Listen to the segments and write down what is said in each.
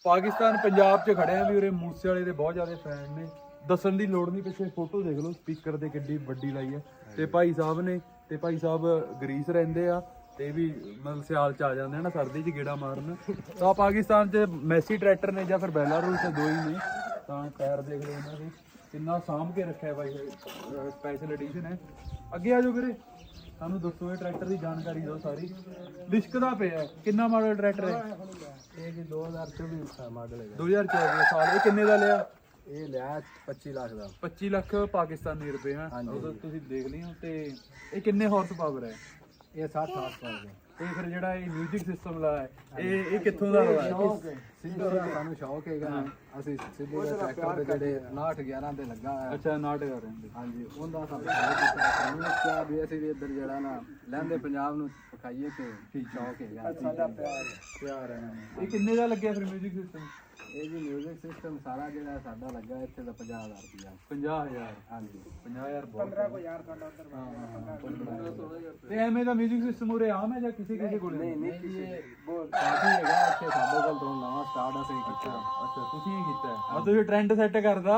ਪਾਕਿਸਤਾਨ ਪੰਜਾਬ 'ਚ ਖੜੇ ਆ ਵੀ ਉਰੇ ਮੂਸੇ ਵਾਲੇ ਦੇ ਬਹੁਤ ਜ਼ਿਆਦਾ ਫੈਨ ਨੇ। ਦੱਸਣ ਦੀ ਲੋੜ ਨਹੀਂ, ਪਿੱਛੇ ਫੋਟੋ ਦੇਖ ਲਓ ਸਪੀਕਰ ਤੇ ਕਿੱਡੀ ਵੱਡੀ ਲਾਈ ਹੈ। ਤੇ ਭਾਈ ਸਾਹਿਬ ਨੇ, ਤੇ ਭਾਈ ਸਾਹਿਬ ਗਰੀਸ ਰਹਿੰਦੇ ਆ ਤੇ ਵੀ ਮਤਲਬ ਸਿਆਲ ਚ ਆ ਜਾਂਦੇ ਆ ਨਾ, ਸਰਦੀ 'ਚ ਗੇੜਾ ਮਾਰਨ। ਤਾਂ ਪਾਕਿਸਤਾਨ 'ਚ ਮੈਸੀ ਟਰੈਕਟਰ ਨੇ ਜਾਂ ਫਿਰ ਬੈਲਾਰੂਸ ਦੇ ਦੋ ਹੀ ਨੇ। ਤਾਂ ਟਾਇਰ ਦੇਖ ਲਓ ਇਹਨਾਂ ਦੇ ਕਿੰਨਾ ਸਾਂਭ ਕੇ ਰੱਖਿਆ ਬਾਈ, ਸਪੈਸ਼ਲ ਐਡੀਸ਼ਨ ਹੈ। ਅੱਗੇ ਆ ਜਾਓ ਵੀਰੇ, ਸਾਨੂੰ ਦੱਸੋ ਇਹ ਟਰੈਕਟਰ ਦੀ ਜਾਣਕਾਰੀ ਦਿਓ ਸਾਰੀ। ਲਿਸ਼ਕਦਾ ਪਿਆ, ਕਿੰਨਾ ਮਾਡਲ ਟਰੈਕਟਰ ਹੈ ਇਹ ਜੀ 2024 ਮਾਡਲ ਹੈਗਾ। 2024 ਸਾਲ। ਇਹ ਕਿੰਨੇ ਦਾ ਲਿਆ? ਇਹ ਲਿਆ 25 ਲੱਖ ਦਾ। 25 ਲੱਖ ਪਾਕਿਸਤਾਨੀ ਰੁਪਏ ਹਾਂ। ਉਦੋਂ ਤੁਸੀਂ ਦੇਖ ਲਿਓ। ਤੇ ਇਹ ਕਿੰਨੇ ਹਾਰਸ ਪਾਵਰ ਹੈ? ਇਹ 60 ਹਾਰਸ ਪਾਵਰ ਦਾ। ਤੇ ਫਿਰ ਜਿਹੜਾ ਇਹ ਮਿਊਜ਼ਿਕ ਸਿਸਟਮ ਲਾਇਆ ਇਹ ਕਿੱਥੋਂ ਦਾ ਹੋਇਆ? ਸਿੱਧੂ ਦਾ ਸਾਨੂੰ ਸ਼ੌਕ ਹੈਗਾ, ਅਸੀਂ ਸਿੱਧੂ ਦੇ ਟਰੈਕਟਰ ਦੇ ਜਿਹੜੇ 69 11 ਤੇ ਲੱਗਾ ਹੋਇਆ। ਅੱਛਾ, ਨਾਟ ਕਰ ਰਹੇ ਨੇ। ਹਾਂਜੀ, ਉਹਦਾ ਸਾਨੂੰ ਸ਼ੌਕ ਕੀਤਾ। ਸਾਨੂੰ ਕਿਹਾ ਵੀ ਅਸੀਂ ਵੀ ਇੱਧਰ ਜਿਹੜਾ ਨਾ ਲਹਿੰਦੇ ਪੰਜਾਬ ਨੂੰ ਵਿਖਾਈਏ ਤੇ ਸ਼ੌਕ ਹੈਗਾ ਸਾਡਾ। ਪਿਆਰ ਹੈ। ਇਹ ਕਿੰਨੇ ਦਾ ਲੱਗਿਆ ਫਿਰ ਮਿਊਜ਼ਿਕ ਸਿਸਟਮ? ਇਹ ਜੀ ਮਿਊਜ਼ਿਕ ਸਿਸਟਮ ਸਾਰਾ ਜਿਹੜਾ ਸਾਡਾ ਲੱਗਾ ਇੱਥੇ ਦਾ 50,000 ਰੁਪਇਆ। 50,000? ਹਾਂਜੀ, 50,000 ਬਹੁਤ। 15,000 ਸਾਡਾ ਉੱਧਰ। ਤੇ ਐਵੇਂ ਦਾ ਮਿਊਜ਼ਿਕ ਸਿਸਟਮ ਉਰੇ ਆਮ ਹੈ ਜਾਂ ਕਿਸੇ ਕੋਲ? ਨਹੀਂ ਇਹ ਬਹੁਤ ਕਾਫੀ ਹੈਗਾ ਇੱਥੇ ਸਾਡੇ ਕੋਲ। ਤੋਂ ਨਵਾਂ ਸਟਾਰਟ ਅਸੀਂ ਕੀਤਾ। ਅੱਛਾ, ਤੁਸੀਂ ਹੀ ਕੀਤਾ ਹੈ? ਤੁਸੀਂ ਟ੍ਰੈਂਡ ਸੈੱਟ ਕਰਦਾ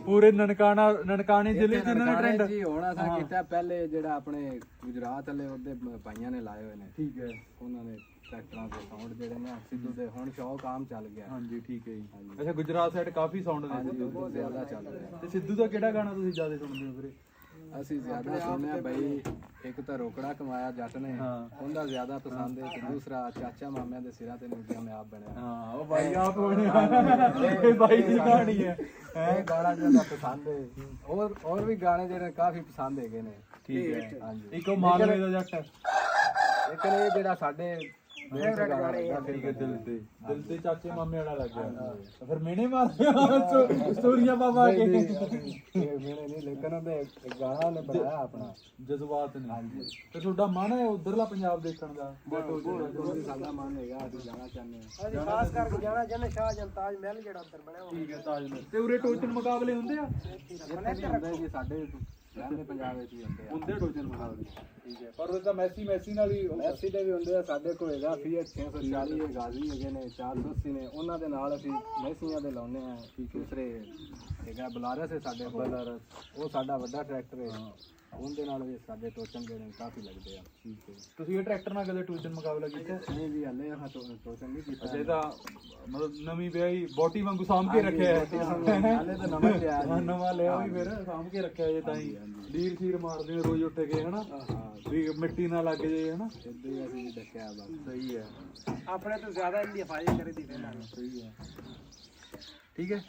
ਪੂਰੇ ਨਨਕਾਣੇ ਜ਼ਿਲ੍ਹੇ ਚ ਇਹਨਾਂ ਨੇ ਟ੍ਰੈਂਡ ਜੀ ਹੁਣ ਅਸਾਂ ਕੀਤਾ। ਪਹਿਲੇ ਜਿਹੜਾ ਆਪਣੇ ਗੁਜਰਾਤ ਵਾਲੇ ਉਹਦੇ ਭਾਈਆਂ ਨੇ ਲਾਏ ਹੋਏ ਨੇ। ਠੀਕ ਹੈ। ਉਹਨਾਂ ਨੇ ਟਰੈਕਟਰਾਂ ਦੇ ਸਾਊਂਡ ਜਿਹੜੇ ਨੇ ਸਿੱਧੂ ਦੇ ਹੁਣ ਸ਼ੌਕ ਆਮ ਚੱਲ ਗਿਆ। ਹਾਂਜੀ, ਠੀਕ ਹੈ ਜੀ। ਅੱਛਾ, ਗੁਜਰਾਤ ਸਾਈਡ ਕਾਫੀ ਸਾਊਂਡ ਨੇ ਸਿੱਧੂ ਬਹੁਤ ਜ਼ਿਆਦਾ ਚੱਲ ਰਿਹਾ। ਤੇ ਸਿੱਧੂ ਦਾ ਕਿਹੜਾ ਗਾਣਾ ਤੁਸੀਂ ਜ਼ਿਆਦਾ ਸੁਣਦੇ ਹੋ ਵੀਰੇ? ਅਸੀਂ ਜ਼ਿਆਦਾ ਸੁਣਿਆ ਬਈ, ਇੱਕ ਤਾਂ ਰੋਕੜਾ ਕਮਾਇਆ ਜੱਟ ਨੇ, ਉਹਦਾ ਜ਼ਿਆਦਾ ਪਸੰਦ ਹੈ। ਤੇ ਦੂਸਰਾ ਚਾਚਾ ਮਾਮਿਆਂ ਦੇ ਸਿਰਾਂ ਤੇ ਨਿਊਜ਼ੀਆ ਮੈਂ ਆਪ ਬਣਿਆ। ਹਾਂ, ਉਹ ਬਾਈ ਆਪ ਬਣਿਆ। ਇਹ ਬਾਈ ਦੀ ਕਹਾਣੀ ਹੈ। ਇਹ ਗਾਣਾ ਜ਼ਿਆਦਾ ਪਸੰਦ ਹੈ। ਹੋਰ ਵੀ ਗਾਣੇ ਜਿਹੜੇ ਕਾਫੀ ਪਸੰਦ ਹੈਗੇ ਨੇ। ਠੀਕ ਹੈ। ਹਾਂਜੀ, ਇੱਕ ਉਹ ਮਾਲਵੇ ਦਾ ਜੱਟ, ਲੇਕਿਨ ਇਹ ਜਿਹੜਾ ਸਾਡੇ ਠੀਕ ਹੈ, ਦਿਲ ਤੇ ਚਾਚੇ ਮਾਮੇ ਵਾਲਾ ਲੱਗ ਗਿਆ। ਫਿਰ ਮੈਨੇ ਮਾਰ ਸਟੋਰੀਆਂ ਬਾਬਾ ਕੇ ਮੈਨੇ ਨਹੀਂ, ਲੇਕਿਨ ਉਹਦੇ ਇੱਕ ਗਾਣਾ ਨੇ ਬਣਾਇਆ ਆਪਣਾ ਜਜ਼ਬਾਤ ਨੇ। ਹਾਂਜੀ, ਤੇ ਤੁਹਾਡਾ ਮਨ ਹੈ ਉਧਰਲਾ ਪੰਜਾਬ ਦੇਖਣ ਦਾ? ਸਾਡਾ ਮਨ ਹੈਗਾ, ਅਸੀਂ ਜਾਣਾ ਚਾਹੁੰਦੇ ਹਾਂ। ਅਸੀਂ ਖਾਸ ਕਰਕੇ ਜਾਣਾ ਚਾਹੁੰਦੇ ਸ਼ਾਹਜਹਾਨ ਤਾਜ ਮਹਿਲ ਜਿਹੜਾ ਉੱਧਰ ਬਣਿਆ ਠੀਕ ਹੈ, ਤਾਜ ਮਹਿਲ। ਤੇ ਉਰੇ ਟੋਚਨ ਮੁਕਾਬਲੇ ਹੁੰਦੇ ਆ? ਇੱਥੇ ਵੀ ਹੁੰਦੇ ਜੀ, ਸਾਡੇ ਲਹਿੰਦੇ ਪੰਜਾਬ ਵਿੱਚ ਵੀ ਹੁੰਦੇ ਆ। ਹੁੰਦੇ ਟੋਚਨ ਮੁਕਾਬਲੇ? ਠੀਕ ਹੈ। ਪਰ ਉਹ ਤਾਂ ਮੈਸੀ ਨਾਲ ਹੀ। ਮੈਸੀ ਦੇ ਵੀ ਹੁੰਦੇ ਆ। ਸਾਡੇ ਕੋਲ ਹੈਗਾ ਫੀਐਟ 640 ਹੈ, ਗਾਜ਼ੀ ਹੈਗੇ ਨੇ 480 ਨੇ। ਉਹਨਾਂ ਦੇ ਨਾਲ ਅਸੀਂ ਮੈਸੀਆਂ ਦੇ ਲਾਉਨੇ ਆ। ਦੂਸਰੇ ਹੈਗਾ ਬਲਾਰਸ ਹੈ ਸਾਡੇ ਕੋਲ, ਉਹ ਸਾਡਾ ਵੱਡਾ ਟਰੈਕਟਰ ਹੈ। ਉਹਦੇ ਨਾਲ ਵੀ ਸਾਡੇ ਟੋਚਨ ਜਿਹੜੇ ਕਾਫੀ ਲੱਗਦੇ ਆ। ਠੀਕ ਹੈ। ਤੁਸੀਂ ਇਹ ਟਰੈਕਟਰ ਨਾਲ ਕਦੇ ਟੋਚਨ ਮੁਕਾਬਲਾ ਕੀਤਾ? ਨਹੀਂ ਜੀ, ਹਲੇ ਹਾਂ ਟੋਚਨ ਨਹੀਂ ਕੀਤਾ। ਅੱਛਾ, ਇਹ ਤਾਂ ਮਤਲਬ ਨਵੀਂ ਵਿਆਹੀ ਬੋਟੀ ਵਾਂਗੂ ਸਾਂਭ ਕੇ ਰੱਖਿਆ ਹੈ। ਹਲੇ ਤਾਂ ਨਵਾਂ ਲਿਆ ਜੀ। ਨਵਾਂ ਲਿਆ ਵੀ ਫਿਰ ਸਾਂਭ ਕੇ ਰੱਖਿਆ ਜੇ, ਤਾਂ ਹੀ ਲੀਰ ਖੀਰ ਮਾਰਦੇ ਰੋਜ਼ ਉੱਠ ਕੇ ਹਨਾ, ਵੀ ਮਿੱਟੀ ਨਾ ਲੱਗ ਜੇ ਹਨਾ। ਇੱਦਾਂ ਹੀ ਅਸੀਂ ਦੇਖਿਆ ਬਸ। ਸਹੀ ਹੈ। ਆਪਣੇ ਤੋਂ ਜ਼ਿਆਦਾ ਇਹਦੀ ਹਿਫਾਜ਼ਤ ਕਰੀ ਦੀ ਪਹਿਲਾਂ। ਸਹੀ ਹੈ। ਠੀਕ ਹੈ।